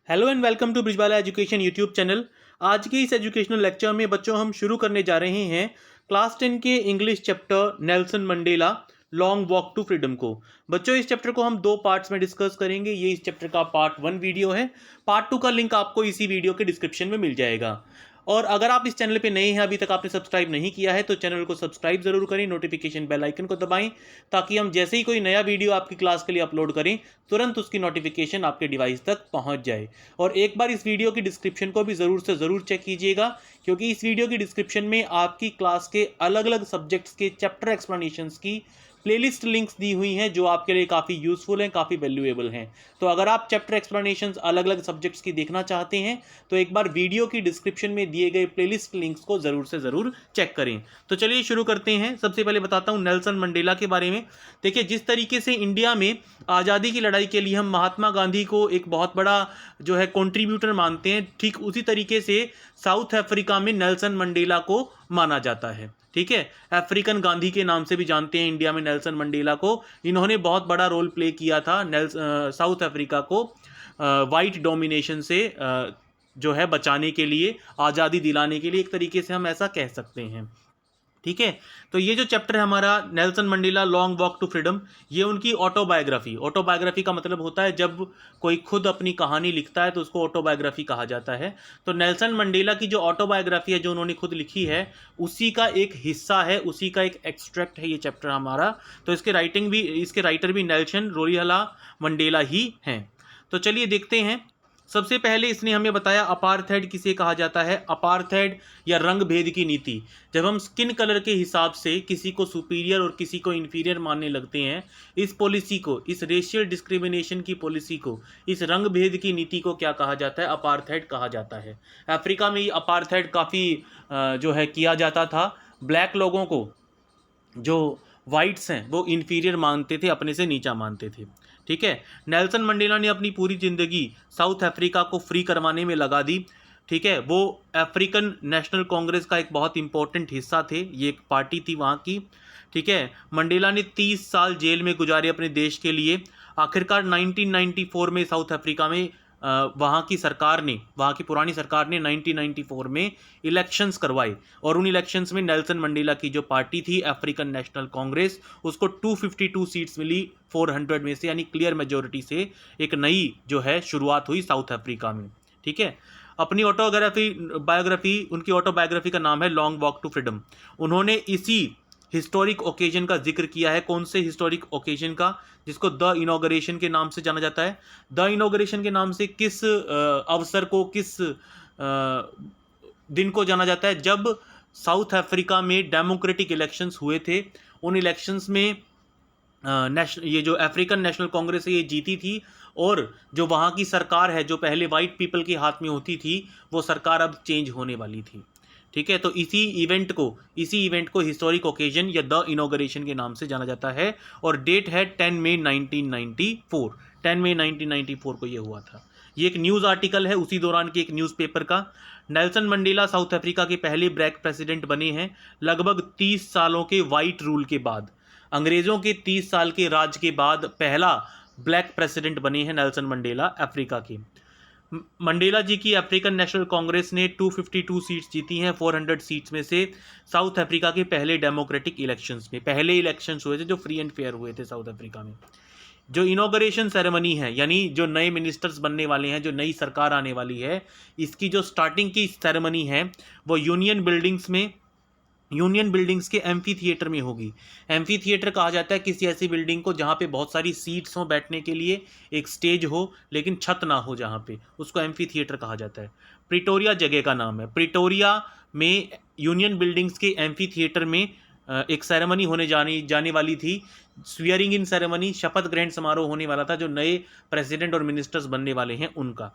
Hello and welcome to Brijbala education YouTube channel. आज के इस एजुकेशनल लेक्चर में बच्चों हम शुरू करने जा रहे हैं क्लास 10 के English chapter Nelson Mandela long walk to freedom को। बच्चों इस चैप्टर को हम दो पार्ट्स में डिस्कस करेंगे। ये इस चैप्टर का पार्ट 1 वीडियो है। पार्ट 2 का लिंक आपको इसी वीडियो के डिस्क्रिप्शन में मिल जाएगा। और अगर आप इस चैनल पे नए हैं, अभी तक आपने सब्सक्राइब नहीं किया है, तो चैनल को सब्सक्राइब जरूर करें, नोटिफिकेशन बेल आइकन को दबाएं, ताकि हम जैसे ही कोई नया वीडियो आपकी क्लास के लिए अपलोड करें तुरंत उसकी नोटिफिकेशन आपके डिवाइस तक पहुंच जाए। और एक बार इस वीडियो की डिस्क्रिप्शन को भी ज़रूर से ज़रूर चेक कीजिएगा, क्योंकि इस वीडियो की डिस्क्रिप्शन में आपकी क्लास के अलग अलग सब्जेक्ट्स के चैप्टर एक्सप्लेनेशंस की प्लेलिस्ट लिंक्स दी हुई हैं, जो आपके लिए काफ़ी यूज़फुल हैं, काफ़ी वैल्यूएबल हैं। तो अगर आप चैप्टर एक्सप्लेनेशंस अलग अलग सब्जेक्ट्स की देखना चाहते हैं तो एक बार वीडियो की डिस्क्रिप्शन में दिए गए प्लेलिस्ट लिंक्स को ज़रूर से ज़रूर चेक करें। तो चलिए शुरू करते हैं। सबसे पहले बताता हूँ नेल्सन मंडेला के बारे में। देखिए, जिस तरीके से इंडिया में आज़ादी की लड़ाई के लिए हम महात्मा गांधी को एक बहुत बड़ा जो है कंट्रीब्यूटर मानते हैं, ठीक उसी तरीके से साउथ अफ्रीका में नेल्सन मंडेला को माना जाता है। ठीक है, अफ्रीकन गांधी के नाम से भी जानते हैं इंडिया में नेल्सन मंडेला को। इन्होंने बहुत बड़ा रोल प्ले किया था साउथ अफ्रीका को वाइट डोमिनेशन से जो है बचाने के लिए, आज़ादी दिलाने के लिए, एक तरीके से हम ऐसा कह सकते हैं। ठीक है, तो ये जो चैप्टर है हमारा Nelson Mandela long walk to freedom, ये उनकी ऑटोबायोग्राफी का मतलब होता है जब कोई खुद अपनी कहानी लिखता है तो उसको ऑटोबायोग्राफी कहा जाता है। तो नेल्सन मंडेला की जो ऑटोबायोग्राफी है, जो उन्होंने खुद लिखी है, उसी का एक हिस्सा है, उसी का एक एक्सट्रैक्ट है ये चैप्टर हमारा। तो इसके राइटर भी नेल्सन रोलिहला मंडेला ही हैं। तो चलिए देखते हैं। सबसे पहले इसने हमें बताया अपार्थाइड किसे कहा जाता है। अपार्थाइड या रंग भेद की नीति, जब हम स्किन कलर के हिसाब से किसी को सुपीरियर और किसी को इन्फीरियर मानने लगते हैं, इस पॉलिसी को, इस रेशियल डिस्क्रिमिनेशन की पॉलिसी को, इस रंग भेद की नीति को क्या कहा जाता है? अपार्थाइड कहा जाता है। अफ्रीका में ये अपार्थाइड काफ़ी जो है किया जाता था। ब्लैक लोगों को, जो वाइट्स हैं, वो इन्फीरियर मानते थे, अपने से नीचा मानते थे। ठीक है, नेल्सन मंडेला ने अपनी पूरी ज़िंदगी साउथ अफ्रीका को फ्री करवाने में लगा दी। ठीक है, वो अफ्रीकन नेशनल कांग्रेस का एक बहुत इंपॉर्टेंट हिस्सा थे, ये एक पार्टी थी वहाँ की। ठीक है, मंडेला ने 30 साल जेल में गुजारे अपने देश के लिए। आखिरकार 1994 में साउथ अफ्रीका में वहाँ की पुरानी सरकार ने 1994 में इलेक्शंस करवाए, और उन इलेक्शंस में नेल्सन मंडेला की जो पार्टी थी अफ्रीकन नेशनल कांग्रेस, उसको 252 सीट्स मिली 400 में से, यानी क्लियर मेजोरिटी से एक नई जो है शुरुआत हुई साउथ अफ्रीका में। ठीक है, अपनी उनकी ऑटोबायोग्राफी का नाम है लॉन्ग वॉक टू फ्रीडम। उन्होंने इसी हिस्टोरिक ओकेजन का जिक्र किया है। कौन से हिस्टोरिक ओकेजन का? जिसको द इनॉग्रेशन के नाम से जाना जाता है। द इनॉग्रेशन के नाम से किस अवसर को, किस दिन को जाना जाता है? जब साउथ अफ्रीका में डेमोक्रेटिक इलेक्शंस हुए थे। उन इलेक्शंस में ये जो अफ्रीकन नेशनल कांग्रेस है ये जीती थी, और जो वहाँ की सरकार है, जो पहले वाइट पीपल के हाथ में होती थी, वो सरकार अब चेंज होने वाली थी। ठीक है, तो इसी इवेंट को हिस्टोरिक ओकेजन या द इनॉग्रेशन के नाम से जाना जाता है, और डेट है 10 मई 1994। 10 मई 1994 को ये हुआ था। ये एक न्यूज़ आर्टिकल है उसी दौरान के एक न्यूज़पेपर का। नेल्सन मंडेला साउथ अफ्रीका के पहले ब्लैक प्रेसिडेंट बने हैं, लगभग 30 सालों के वाइट रूल के बाद। अंग्रेज़ों के 30 साल के राज के बाद पहला ब्लैक प्रेसिडेंट बने हैं नेल्सन मंडेला अफ्रीका के। मंडेला जी की अफ्रीकन नेशनल कांग्रेस ने 252 सीट्स जीती हैं 400 सीट्स में से, साउथ अफ्रीका के पहले डेमोक्रेटिक इलेक्शंस में। पहले इलेक्शंस हुए थे जो फ्री एंड फेयर हुए थे साउथ अफ्रीका में। जो इनॉग्रेशन सेरेमनी है, यानी जो नए मिनिस्टर्स बनने वाले हैं, जो नई सरकार आने वाली है, इसकी जो स्टार्टिंग की सेरेमनी है वो यूनियन बिल्डिंग्स के एम्फी थिएटर में होगी। एम्फी थिएटर कहा जाता है किसी ऐसी बिल्डिंग को जहाँ पे बहुत सारी सीट्स हों बैठने के लिए, एक स्टेज हो लेकिन छत ना हो, जहाँ पे, उसको एम्फी थिएटर कहा जाता है। प्रिटोरिया जगह का नाम है। प्रिटोरिया में यूनियन बिल्डिंग्स के एम्फी थिएटर में एक सेरेमनी होने जाने वाली थी, स्वीयरिंग इन सेरेमनी, शपथ ग्रहण समारोह होने वाला था, जो नए प्रेसिडेंट और मिनिस्टर्स बनने वाले हैं उनका।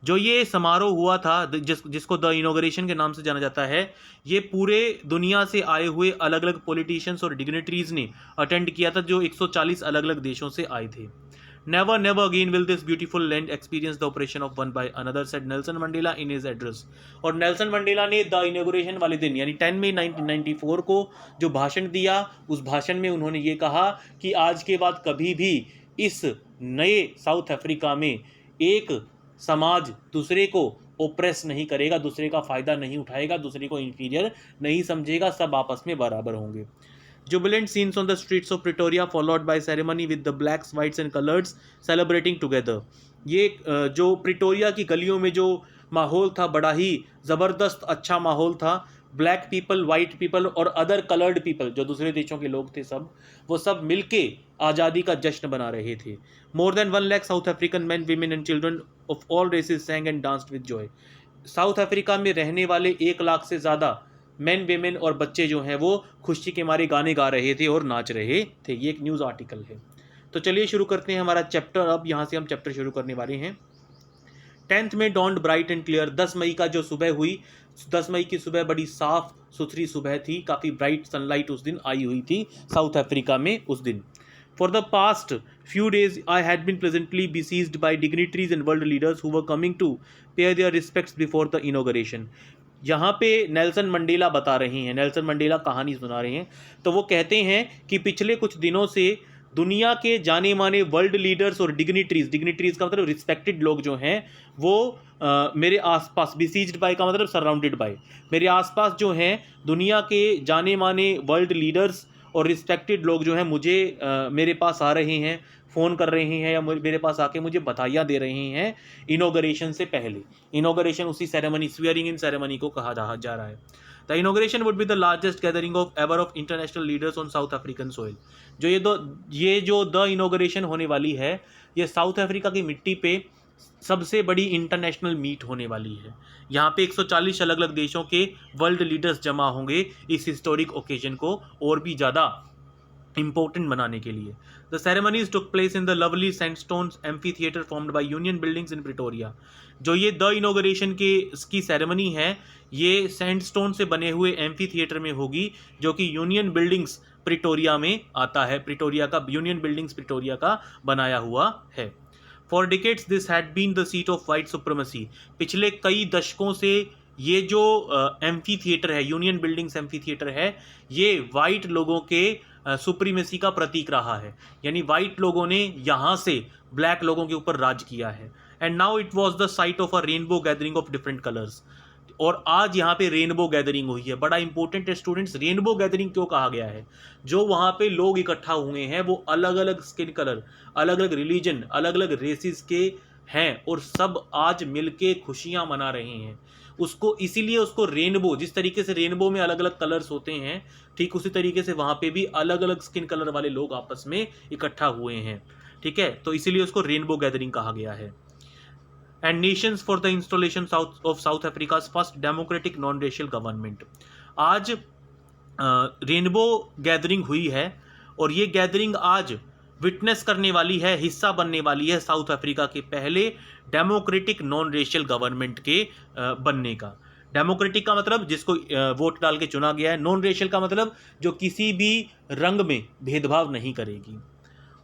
जो ये समारोह हुआ था, जिसको द इनॉग्रेशन के नाम से जाना जाता है, ये पूरे दुनिया से आए हुए अलग अलग पॉलिटिशियंस और डिग्नेटरीज ने अटेंड किया था, जो 140 अलग अलग देशों से आए थे। Never never again will this beautiful land experience the oppression of one by another, said Nelson Mandela in his address. और नेल्सन मंडेला ने द इनॉग्रेशन वाले दिन, यानी 10 मई 1994 को जो भाषण दिया, उस भाषण में उन्होंने ये कहा कि आज के बाद कभी भी इस नए साउथ अफ्रीका में एक समाज दूसरे को ओप्रेस नहीं करेगा, दूसरे का फ़ायदा नहीं उठाएगा, दूसरे को इन्फीरियर नहीं समझेगा, सब आपस में बराबर होंगे। Jubilant scenes on the streets of Pretoria followed by ceremony with the blacks, whites and colors celebrating together। ये जो प्रिटोरिया की गलियों में जो माहौल था बड़ा ही ज़बरदस्त अच्छा माहौल था। ब्लैक पीपल, वाइट पीपल और अदर कलर्ड पीपल जो दूसरे देशों के लोग थे, सब वो सब मिलके आज़ादी का जश्न बना रहे थे। More than 1 lakh South African man, women and children of all races sang and danced with joy. South Africa में रहने वाले 1 लाख से ज़्यादा मेन, वेमेन और बच्चे जो हैं वो खुशी के मारे गाने गा रहे थे और नाच रहे थे। ये एक न्यूज़ आर्टिकल है। तो चलिए शुरू करते हैं हमारा चैप्टर। अब यहाँ से हम चैप्टर शुरू करने वाले हैं। 10th में डॉन्ड ब्राइट एंड क्लियर। 10 मई का जो सुबह हुई, 10 मई की सुबह बड़ी साफ सुथरी सुबह थी, काफ़ी ब्राइट सनलाइट उस दिन आई हुई थी साउथ अफ्रीका में उस दिन। For the past few days, I had been pleasantly besieged by dignitaries and world leaders who were coming to pay their respects before the inauguration। यहाँ पे नेल्सन मंडेला बता रहे हैं, नेल्सन मंडेला कहानी सुना रहे हैं। तो वो कहते हैं कि पिछले कुछ दिनों से दुनिया के जाने माने वर्ल्ड लीडर्स और डिग्निटरीज, डिग्निटरीज का मतलब रिस्पेक्टेड लोग जो हैं वो मेरे आसपास, बिसीज्ड बाय का मतलब सराउंडेड बाय, मेरे आसपास जो हैं दुनिया के जाने माने वर्ल्ड लीडर्स और रिस्पेक्टेड लोग जो हैं मुझे मेरे पास आ रहे हैं, फ़ोन कर रहे हैं या मेरे पास आके मुझे बधाइयाँ दे रहे हैं इनॉग्रेशन से पहले। इनॉग्रेशन उसी सेरेमनी, स्वेयरिंग इन सेरेमनी को कहा जा रहा है। The inauguration would be the largest gathering of ever of international leaders on south African soil. जो ये जो द इनॉग्रेशन होने वाली है, ये साउथ अफ्रीका की मिट्टी पे सबसे बड़ी इंटरनेशनल मीट होने वाली है। यहाँ पे 140 अलग अलग देशों के वर्ल्ड लीडर्स जमा होंगे इस हिस्टोरिक ओकेजन को और भी ज़्यादा इम्पोर्टेंट बनाने के लिए। The ceremonies took place in the lovely sandstone amphi theatre formed by union buildings in Pretoria. जो ये द इनॉग्रेशन की सेरेमनी है, ये सैंडस्टोन से बने हुए एम्फी थिएटर में होगी, जो कि यूनियन बिल्डिंग्स प्रिटोरिया में आता है। प्रिटोरिया का यूनियन बिल्डिंग्स प्रिटोरिया का बनाया हुआ है। For decades this had been the seat of white supremacy. पिछले कई दशकों से ये जो एम्फी थिएटर है, यूनियन बिल्डिंग्स एम्फी थिएटर है, ये वाइट लोगों के सुप्रीमेसी का प्रतीक रहा है। यानी वाइट लोगों ने यहाँ से ब्लैक लोगों के ऊपर राज किया है। And now it was the site of a rainbow gathering of different colours. और आज यहाँ पे रेनबो गैदरिंग हुई है। बड़ा इंपॉर्टेंट है स्टूडेंट्स, रेनबो गैदरिंग क्यों कहा गया है? जो वहाँ पे लोग इकट्ठा हुए हैं वो अलग अलग स्किन कलर, अलग अलग रिलीजन, अलग अलग रेसिस के हैं और सब आज मिलके खुशियाँ मना रहे हैं। उसको इसीलिए उसको रेनबो, जिस तरीके से रेनबो में अलग अलग कलर्स होते हैं, ठीक उसी तरीके से वहाँ पे भी अलग अलग स्किन कलर वाले लोग आपस में इकट्ठा हुए हैं। ठीक है, तो इसीलिए उसको रेनबो गैदरिंग कहा गया है। And Nations for the installation of south Africa's first democratic non racial government. आज रेनबो गैदरिंग हुई है और ये गैदरिंग आज विटनेस करने वाली है, हिस्सा बनने वाली है साउथ अफ्रीका के पहले डेमोक्रेटिक नॉन रेशियल गवर्नमेंट के बनने का। डेमोक्रेटिक का मतलब जिसको वोट डाल के चुना गया है, नॉन रेशियल का मतलब जो किसी भी रंग में भेदभाव नहीं करेगी।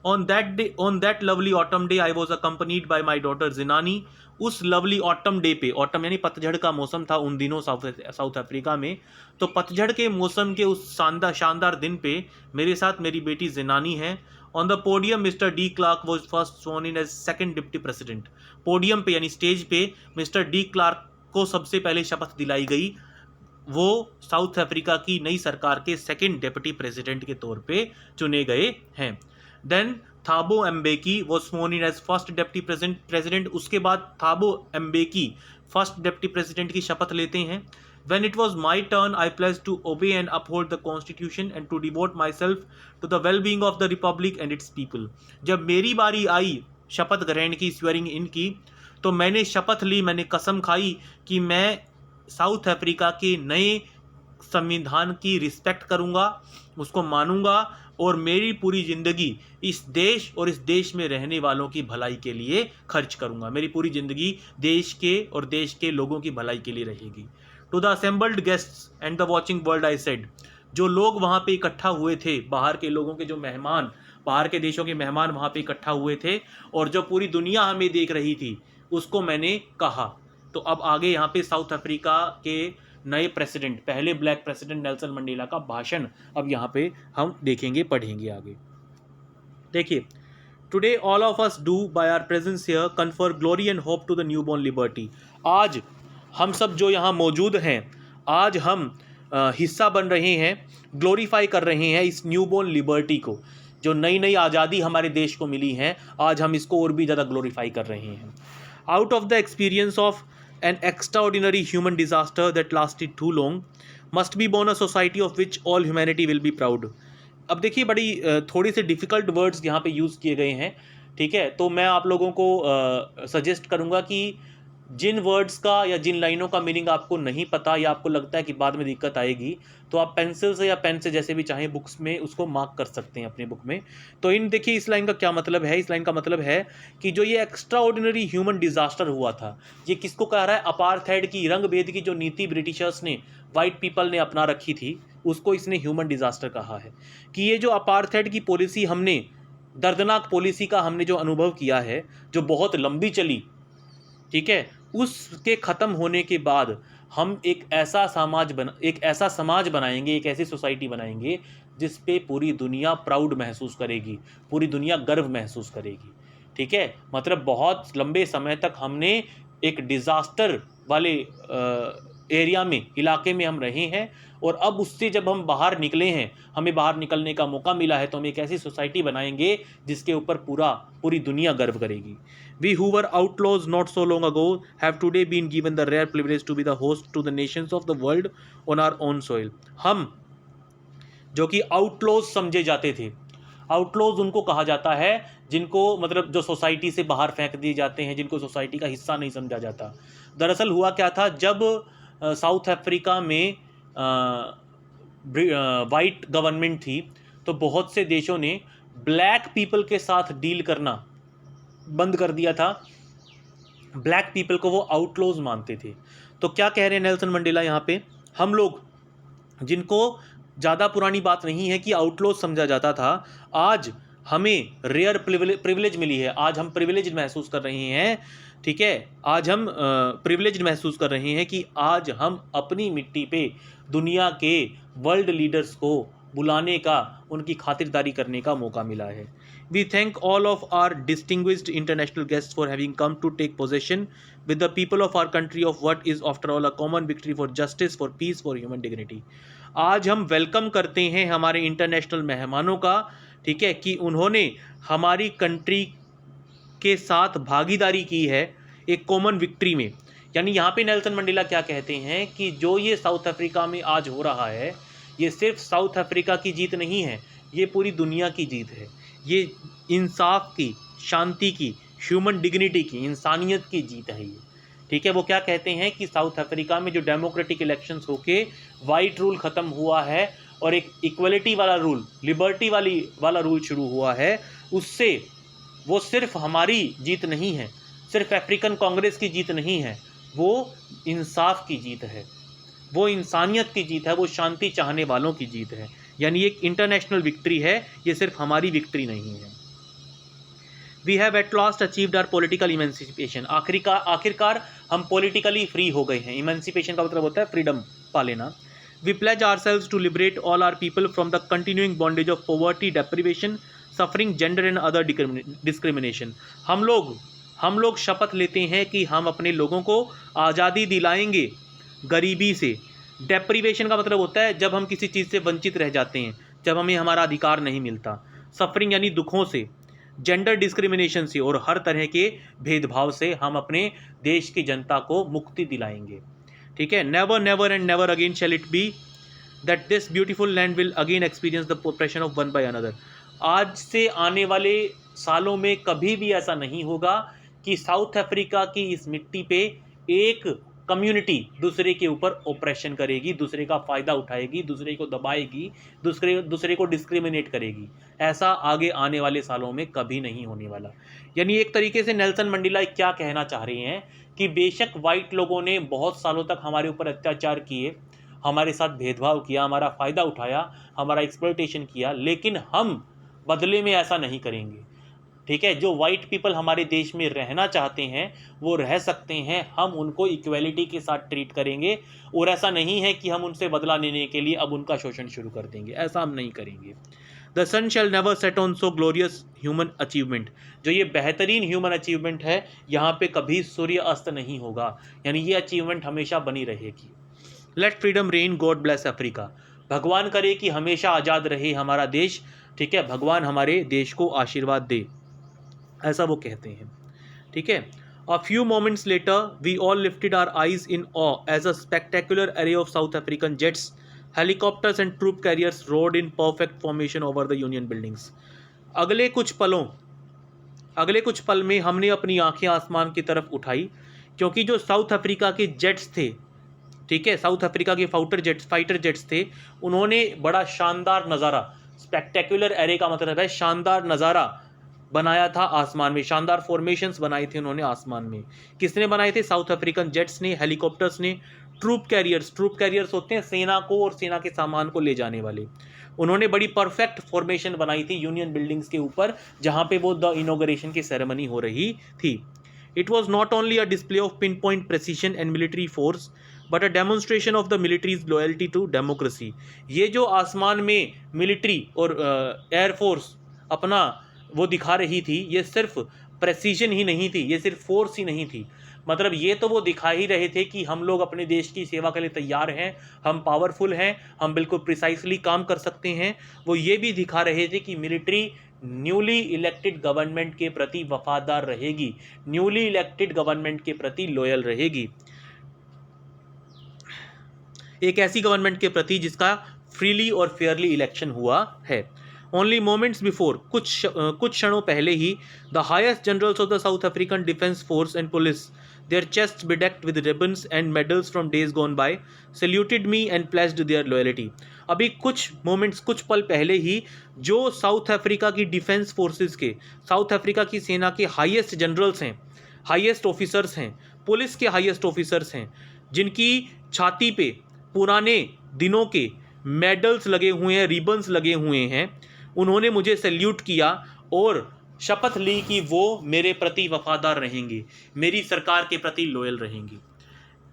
On that lovely autumn day, I was accompanied by my daughter Zinani। उस लवली ऑटम डे पे, ऑटम यानी पतझड़ का मौसम था उन दिनों साउथ अफ्रीका में, तो पतझड़ के मौसम के उस शानदार दिन पे मेरे साथ मेरी बेटी जिनानी है। On the podium Mister de Klerk was first sworn in as second deputy president. Podium पे यानी स्टेज पे मिस्टर डी क्लार्क को सबसे पहले शपथ दिलाई गई। वो साउथ अफ्रीका की नई सरकार के सेकेंड डिप्टी प्रेसिडेंट के तौर पे चुने गए हैं। Then Thabo Mbeki was sworn in as first deputy president. उसके बाद Thabo Mbeki first deputy president की शपथ लेते हैं। When it was my turn, I pledged to obey and uphold the constitution and to devote myself to the well-being of the republic and its people। जब मेरी बारी आई शपथ ग्रहण की, स्वेयरिंग इन की, तो मैंने शपथ ली, मैंने कसम खाई कि मैं साउथ अफ्रीका के नए संविधान की रिस्पेक्ट करूंगा, उसको मानूंगा और मेरी पूरी ज़िंदगी इस देश और इस देश में रहने वालों की भलाई के लिए खर्च करूंगा। मेरी पूरी ज़िंदगी देश के और देश के लोगों की भलाई के लिए रहेगी। To the assembled guests and the watching world I said. जो लोग वहाँ पे इकट्ठा हुए थे, बाहर के लोगों के जो मेहमान, बाहर के देशों के मेहमान वहाँ पे इकट्ठा हुए थे और जो पूरी दुनिया हमें देख रही थी, उसको मैंने कहा। तो अब आगे यहाँ पे साउथ अफ्रीका के नए प्रेसिडेंट, पहले ब्लैक प्रेसिडेंट नेल्सन मंडेला का भाषण अब यहाँ पे हम देखेंगे, पढ़ेंगे आगे। देखिए, today all of us do by our presence here confer glory and hope to the new born liberty. आज हम सब जो यहाँ मौजूद हैं, आज हम हिस्सा बन रहे हैं, ग्लोरीफाई कर रहे हैं इस न्यू बॉर्न लिबर्टी को, जो नई नई आज़ादी हमारे देश को मिली है। आज हम इसको और भी ज़्यादा ग्लोरीफाई कर रहे हैं। Out of the experience of an extraordinary human disaster that lasted too long must be born a society of which all humanity will be proud. अब देखिए, बड़ी थोड़ी से डिफ़िकल्ट वर्ड्स यहाँ पे यूज़ किए गए हैं, ठीक है। तो मैं आप लोगों को सजेस्ट करूँगा कि जिन वर्ड्स का या जिन लाइनों का मीनिंग आपको नहीं पता या आपको लगता है कि बाद में दिक्कत आएगी, तो आप पेंसिल से या पेन से जैसे भी चाहें बुक्स में उसको मार्क कर सकते हैं अपनी बुक में। तो देखिए इस लाइन का क्या मतलब है। इस लाइन का मतलब है कि जो ये एक्स्ट्रा ऑर्डिनरी ह्यूमन डिजास्टर हुआ था, ये किसको कह रहा है? अपार्थाइड की, रंग भेद की जो नीति ब्रिटिशर्स ने, वाइट पीपल ने अपना रखी थी, उसको इसने ह्यूमन डिजास्टर कहा है। कि ये जो अपार्थाइड की पॉलिसी हमने, दर्दनाक पॉलिसी का हमने जो अनुभव किया है, जो बहुत लंबी चली, ठीक है, उसके ख़त्म होने के बाद हम एक ऐसा समाज बनाएंगे, एक ऐसी सोसाइटी बनाएंगे जिस पे पूरी दुनिया प्राउड महसूस करेगी, पूरी दुनिया गर्व महसूस करेगी, ठीक है। मतलब बहुत लंबे समय तक हमने एक डिज़ास्टर वाले एरिया में, इलाके में हम रहे हैं, और अब उससे जब हम बाहर निकले हैं, हमें बाहर निकलने का मौका मिला है, तो हम एक ऐसी सोसाइटी बनाएंगे जिसके ऊपर पूरी दुनिया गर्व करेगी। We who were outlaws not so long ago have today been given the rare privilege to be the host to the nations of the world on our own soil। हम जो कि आउटलॉज समझे जाते थे, आउटलॉज उनको कहा जाता है जिनको, मतलब जो सोसाइटी से बाहर फेंक दिए जाते हैं, जिनको सोसाइटी का हिस्सा नहीं समझा जाता। दरअसल हुआ क्या था, जब साउथ अफ्रीका में वाइट गवर्नमेंट थी, तो बहुत से देशों ने ब्लैक पीपल के साथ डील करना बंद कर दिया था। ब्लैक पीपल को वो आउटलॉज मानते थे। तो क्या कह रहे हैं नेल्सन मंडेला यहाँ पे? हम लोग जिनको ज़्यादा पुरानी बात नहीं है कि आउटलॉज समझा जाता था, आज हमें रेयर प्रिविलेज मिली है, आज हम प्रिविलेज महसूस कर रहे हैं, ठीक है। आज हम प्रिविलेज महसूस कर रहे हैं कि आज हम अपनी मिट्टी पे दुनिया के वर्ल्ड लीडर्स को बुलाने का, उनकी खातिरदारी करने का मौका मिला है। We thank all of our distinguished international guests for having come to take possession with the people of our country of what is after all a common victory for justice, for peace, for human dignity। आज हम welcome करते हैं हमारे international मेहमानों का, ठीक है, कि उन्होंने हमारी कंट्री के साथ भागीदारी की है एक कॉमन विक्ट्री में। यानी यहाँ पे नेल्सन मंडेला क्या कहते हैं कि जो ये साउथ अफ्रीका में आज हो रहा है, ये सिर्फ साउथ अफ्रीका की जीत नहीं है, ये पूरी दुनिया की जीत है। ये इंसाफ की, शांति की, ह्यूमन डिग्निटी की, इंसानियत की जीत है ये, ठीक है। वो क्या कहते हैं कि साउथ अफ्रीका में जो डेमोक्रेटिक इलेक्शंस होके वाइट रूल ख़त्म हुआ है और एक इक्वलिटी वाला रूल, लिबर्टी वाला रूल शुरू हुआ है, उससे वो सिर्फ हमारी जीत नहीं है, सिर्फ अफ्रीकन कांग्रेस की जीत नहीं है, वो इंसाफ की जीत है, वो इंसानियत की जीत है, वो शांति चाहने वालों की जीत है। यानी एक इंटरनेशनल विक्ट्री है, ये सिर्फ हमारी विक्ट्री नहीं है। We have at last achieved our political emancipation. आखिरकार हम पॉलिटिकली फ्री हो गए हैं। इमेंसिपेशन का मतलब होता है फ्रीडम पा लेना। We pledge ourselves to liberate all our people from the continuing bondage of poverty, deprivation, suffering, gender and other discrimination. हम लोग शपथ लेते हैं कि हम अपने लोगों को आज़ादी दिलाएंगे गरीबी से। डेप्रिवेशन का मतलब होता है जब हम किसी चीज़ से वंचित रह जाते हैं, जब हमें हमारा अधिकार नहीं मिलता। सफरिंग यानी दुखों से, जेंडर डिस्क्रिमिनेशन से और हर तरह के भेदभाव से हम अपने देश की जनता को मुक्ति दिलाएंगे, ठीक है। Never never and never again shall it be that this beautiful land will again experience the oppression of one by another. आज से आने वाले सालों में कभी भी ऐसा नहीं होगा कि साउथ अफ्रीका की इस मिट्टी पे एक कम्युनिटी दूसरे के ऊपर ऑपरेशन करेगी, दूसरे का फ़ायदा उठाएगी, दूसरे को दबाएगी, दूसरे को डिस्क्रिमिनेट करेगी। ऐसा आगे आने वाले सालों में कभी नहीं होने वाला। यानी एक तरीके से नेल्सन मंडेला क्या कहना चाह रहे हैं कि बेशक वाइट लोगों ने बहुत सालों तक हमारे ऊपर अत्याचार किए, हमारे साथ भेदभाव किया, हमारा फ़ायदा उठाया, हमारा एक्सप्लॉयटेशन किया, लेकिन हम बदले में ऐसा नहीं करेंगे, ठीक है। जो वाइट पीपल हमारे देश में रहना चाहते हैं वो रह सकते हैं, हम उनको इक्वलिटी के साथ ट्रीट करेंगे, और ऐसा नहीं है कि हम उनसे बदला लेने के लिए अब उनका शोषण शुरू कर देंगे, ऐसा हम नहीं करेंगे। The sun shall never set on so glorious human achievement. जो ये बेहतरीन ह्यूमन अचीवमेंट है, यहाँ पे कभी सूर्य अस्त नहीं होगा, यानी ये अचीवमेंट हमेशा बनी रहेगी। Let freedom reign, God bless Africa. भगवान करे कि हमेशा आज़ाद रहे हमारा देश, ठीक है, भगवान हमारे देश को आशीर्वाद दे, ऐसा वो कहते हैं, ठीक है। A few moments later, we all lifted our eyes in awe as a spectacular array of South African jets, helicopters and troop carriers roared in perfect formation over the Union buildings. अगले कुछ पल में हमने अपनी आंखें आसमान की तरफ उठाई, क्योंकि जो साउथ अफ्रीका के जेट्स थे, ठीक है, साउथ अफ्रीका के फाइटर जेट्स थे, उन्होंने बड़ा शानदार नज़ारा, स्पेक्टेकुलर एरे का मतलब है शानदार नज़ारा बनाया था आसमान में, शानदार फॉर्मेशंस बनाए थे उन्होंने आसमान में। किसने बनाए थे? साउथ अफ्रीकन जेट्स ने, हेलीकॉप्टर्स ने, ट्रूप कैरियर्स होते हैं सेना को और सेना के सामान को ले जाने वाले। उन्होंने बड़ी परफेक्ट फॉर्मेशन बनाई थी यूनियन बिल्डिंग्स के ऊपर, जहां पे वो द इनॉग्रेशन की सेरेमनी हो रही थी। It was not only a display of pinpoint precision and military force but a demonstration of the military's loyalty to democracy. ये जो आसमान में मिलिट्री और एयरफोर्स अपना वो दिखा रही थी, ये सिर्फ प्रेसिजन ही नहीं थी, ये सिर्फ फोर्स ही नहीं थी, मतलब ये तो वो दिखा ही रहे थे कि हम लोग अपने देश की सेवा के लिए तैयार हैं, हम पावरफुल हैं, हम बिल्कुल प्रिसाइसली काम कर सकते हैं। वो ये भी दिखा रहे थे कि मिलिट्री न्यूली इलेक्टेड गवर्नमेंट के प्रति वफादार रहेगी, न्यूली इलेक्टेड गवर्नमेंट के प्रति लॉयल रहेगी, एक ऐसी गवर्नमेंट के प्रति जिसका फ्रीली और फेयरली इलेक्शन हुआ है। ओनली मोमेंट्स बिफोर, कुछ क्षणों पहले ही, the highest generals of the South African defence force and police, their chest bedecked with ribbons and medals from days gone by, saluted me and pledged their loyalty। अभी कुछ moments, कुछ पल पहले ही जो साउथ अफ्रीका की defence forces के, South Africa की सेना के हाईएस्ट जनरल्स हैं, हाईएस्ट ऑफिसर्स हैं, पुलिस के हाईएस्ट ऑफिसर्स हैं, जिनकी छाती पे पुराने दिनों के मेडल्स लगे हुए हैं, रिबन्स लगे हुए हैं, उन्होंने मुझे सैल्यूट किया और शपथ ली कि वो मेरे प्रति वफादार रहेंगे, मेरी सरकार के प्रति लॉयल रहेंगी।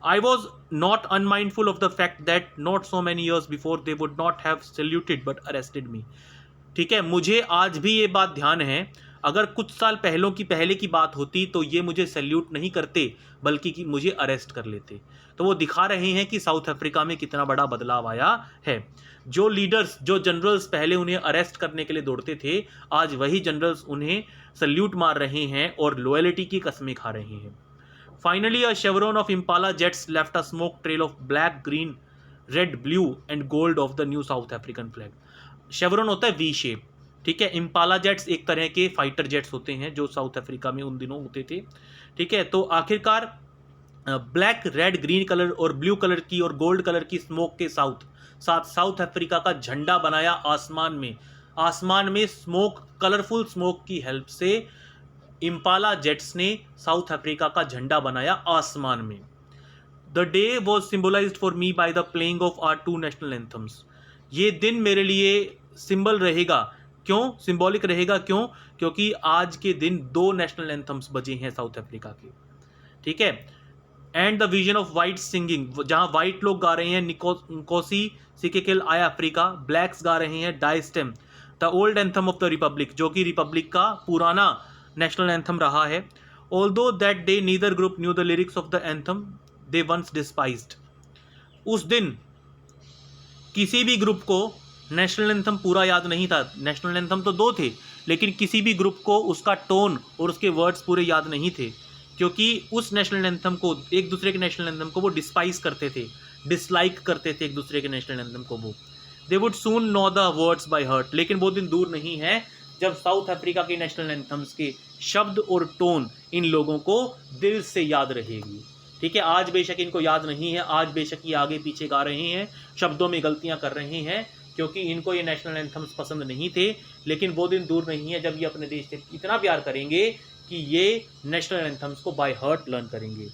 I was not unmindful of the fact that not so many years before they would not have saluted but arrested me. ठीक है, मुझे आज भी ये बात ध्यान है, अगर कुछ साल पहले की बात होती तो ये मुझे सैल्यूट नहीं करते, बल्कि कि मुझे अरेस्ट कर लेते। तो वो दिखा रहे हैं कि साउथ अफ्रीका में कितना बड़ा बदलाव आया है। जो लीडर्स, जो जनरल्स पहले उन्हें अरेस्ट करने के लिए दौड़ते थे, आज वही जनरल्स उन्हें सल्यूट मार रहे हैं और लॉयल्टी की कस्में खा रहे हैं। Finally a chevron of Impala jets left a smoke trail of black, green, red, blue and gold of the new south African flag. Chevron होता है वी शेप, ठीक है। इम्पाला जेट्स एक तरह के फाइटर जेट्स होते हैं जो साउथ अफ्रीका में उन दिनों होते थे, ठीक है। तो आखिरकार ब्लैक, रेड, ग्रीन कलर और ब्लू कलर की और गोल्ड कलर की स्मोक के साउथ अफ्रीका का झंडा बनाया आसमान में स्मोक, कलरफुल स्मोक की हेल्प से इम्पाला जेट्स ने साउथ अफ्रीका का झंडा बनाया आसमान में। The day was symbolised for me by the playing of our 2 national anthems. ये दिन मेरे लिए सिंबल रहेगा, क्यों सिंबॉलिक रहेगा, क्यों? क्योंकि आज के दिन 2 नेशनल एंथम्स बजे हैं साउथ अफ्रीका के, ठीक है। And the vision of white singing, जहां वाइट लोग गा रहे हैं निकोसी सिकेकेल आया अफ्रीका, ब्लैक्स गा रहे हैं Die Stem, the old anthem of the republic, जो कि रिपब्लिक का पुराना नेशनल एंथम रहा है। Although that day neither group knew the lyrics of the anthem they once despised. उस दिन किसी भी ग्रुप को नेशनल एंथम पूरा याद नहीं था। नेशनल एंथम तो 2 थे, लेकिन किसी भी ग्रुप को उसका टोन और उसके वर्ड्स पूरे याद नहीं थे, क्योंकि उस नेशनल एंथम को, एक दूसरे के नेशनल एंथम को वो डिस्पाइज करते थे, डिसलाइक करते थे एक दूसरे के नेशनल एंथम को वो। They would soon know the words by heart. लेकिन वो दिन दूर नहीं है जब साउथ अफ्रीका के नेशनल एंथम्स के शब्द और टोन इन लोगों को दिल से याद रहेगी, ठीक है। आज बेशक इनको याद नहीं है, आज बेशक ये आगे पीछे गा रहे हैं, शब्दों में गलतियां कर रहे हैं, क्योंकि इनको ये नेशनल एंथम्स पसंद नहीं थे। लेकिन वो दिन दूर नहीं है जब ये अपने देश से इतना प्यार करेंगे कि ये नेशनल एंथम्स को बाय हार्ट लर्न करेंगे।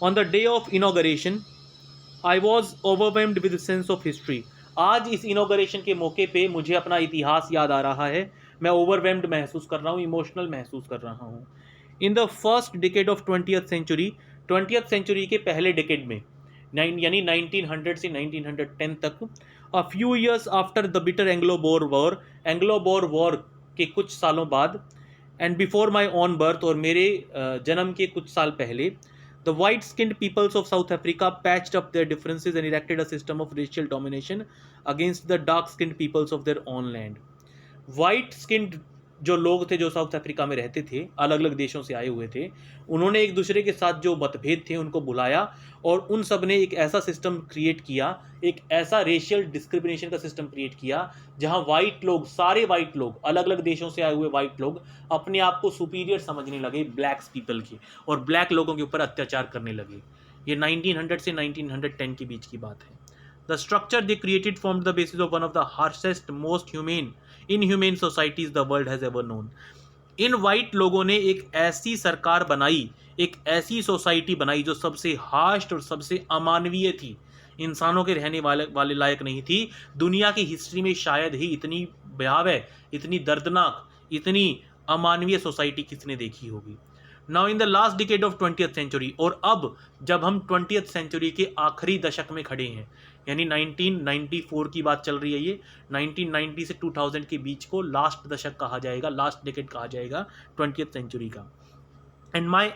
On the day of inauguration I was overwhelmed with sense of history. आज इस इनॉग्रेशन के मौके पे मुझे अपना इतिहास याद आ रहा है, मैं ओवरवेल्म्ड महसूस कर रहा हूँ, इमोशनल महसूस कर रहा हूँ। In the first decade of 20th century, 20th century के पहले डिकेड में, यानी 1900 से 1910 तक, a few years after the bitter Anglo Boer war के कुछ सालों बाद, and before my own birth, और मेरे जन्म के कुछ साल पहले, the white skinned peoples of South Africa patched up their differences and erected a system of racial domination against the dark skinned peoples of their own land. White skinned जो लोग थे, जो साउथ अफ्रीका में रहते थे, अलग अलग देशों से आए हुए थे, उन्होंने एक दूसरे के साथ जो मतभेद थे उनको बुलाया और उन सब ने एक ऐसा सिस्टम क्रिएट किया, एक ऐसा रेशियल डिस्क्रिमिनेशन का सिस्टम क्रिएट किया जहां वाइट लोग, सारे वाइट लोग, अलग अलग देशों से आए हुए वाइट लोग अपने आप को सुपीरियर समझने लगे ब्लैक्स पीपल के, और ब्लैक लोगों के ऊपर अत्याचार करने लगे। ये 1900 से 1910 के बीच की बात है। The structure they created formed the basis of one of the harshest, most inhumane societies the world has ever known. In white लोगों ने एक ऐसी सरकार बनाई, एक ऐसी सोसाइटी बनाई जो सबसे हार्श और सबसे अमानवीय थी, इंसानों के रहने वाले लायक नहीं थी। दुनिया की हिस्ट्री में शायद ही इतनी भयावह, इतनी दर्दनाक, इतनी अमानवीय सोसाइटी किसने देखी होगी। Now in the last decade of 20th century, और अब जब हम 20th सेंचुरी के आखिरी दशक में खड़े हैं, यानी 1994 की बात चल रही है, ये 1990 से 2000 के बीच को लास्ट दशक कहा जाएगा, लास्ट डिकेड कहा जाएगा 20th सेंचुरी का। And my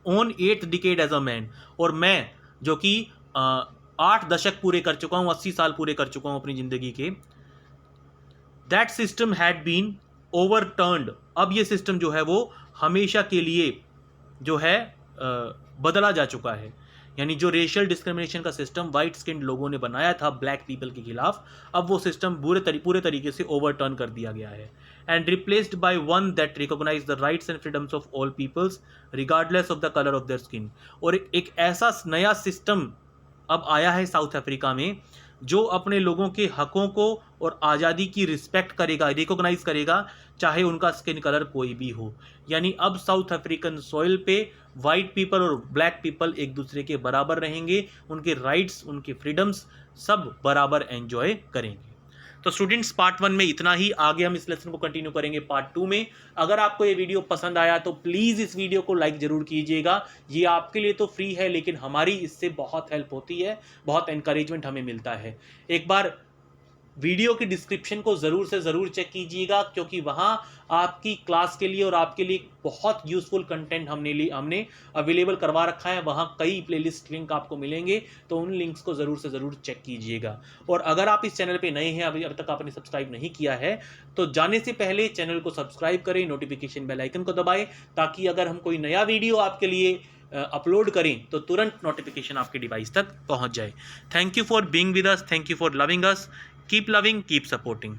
own 8th decade as a man, और मैं जो कि 8 दशक पूरे कर चुका हूँ, 80 साल पूरे कर चुका हूँ अपनी ज़िंदगी के, that system had been overturned. अब ये सिस्टम जो है वो हमेशा के लिए जो है बदला जा चुका है। यानी जो रेशियल डिस्क्रिमिनेशन का सिस्टम वाइट स्किन्ड लोगों ने बनाया था ब्लैक पीपल के खिलाफ, अब वो सिस्टम पूरे तरीके से ओवरटर्न कर दिया गया है, and replaced by one that recognised the rights and freedoms of all peoples regardless of the colour of their skin. और एक ऐसा नया सिस्टम अब आया है साउथ अफ्रीका में जो अपने लोगों के हकों को और आज़ादी की रिस्पेक्ट करेगा, रिकॉग्नाइज करेगा, चाहे उनका स्किन कलर कोई भी हो। यानी अब साउथ अफ्रीकन सॉइल पे वाइट पीपल और ब्लैक पीपल एक दूसरे के बराबर रहेंगे, उनके राइट्स, उनके फ्रीडम्स सब बराबर एंजॉय करेंगे। तो स्टूडेंट्स, पार्ट 1 में इतना ही। आगे हम इस लेसन को कंटिन्यू करेंगे पार्ट 2 में। अगर आपको ये वीडियो पसंद आया तो प्लीज़ इस वीडियो को लाइक ज़रूर कीजिएगा। ये आपके लिए तो फ्री है, लेकिन हमारी इससे बहुत हेल्प होती है, बहुत एनकरेजमेंट हमें मिलता है। एक बार वीडियो की डिस्क्रिप्शन को ज़रूर से ज़रूर चेक कीजिएगा, क्योंकि वहाँ आपकी क्लास के लिए और आपके लिए बहुत यूज़फुल कंटेंट हमने अवेलेबल करवा रखा है। वहाँ कई प्लेलिस्ट लिंक आपको मिलेंगे, तो उन लिंक्स को ज़रूर से ज़रूर चेक कीजिएगा। और अगर आप इस चैनल पे नए हैं, अभी तक आपने सब्सक्राइब नहीं किया है, तो जाने से पहले चैनल को सब्सक्राइब करें, नोटिफिकेशन बेल आइकन को दबाएं, ताकि अगर हम कोई नया वीडियो आपके लिए अपलोड करें तो तुरंत नोटिफिकेशन आपके डिवाइस तक पहुंच जाए। Thank you for being with us, thank you for loving us, keep loving, keep supporting.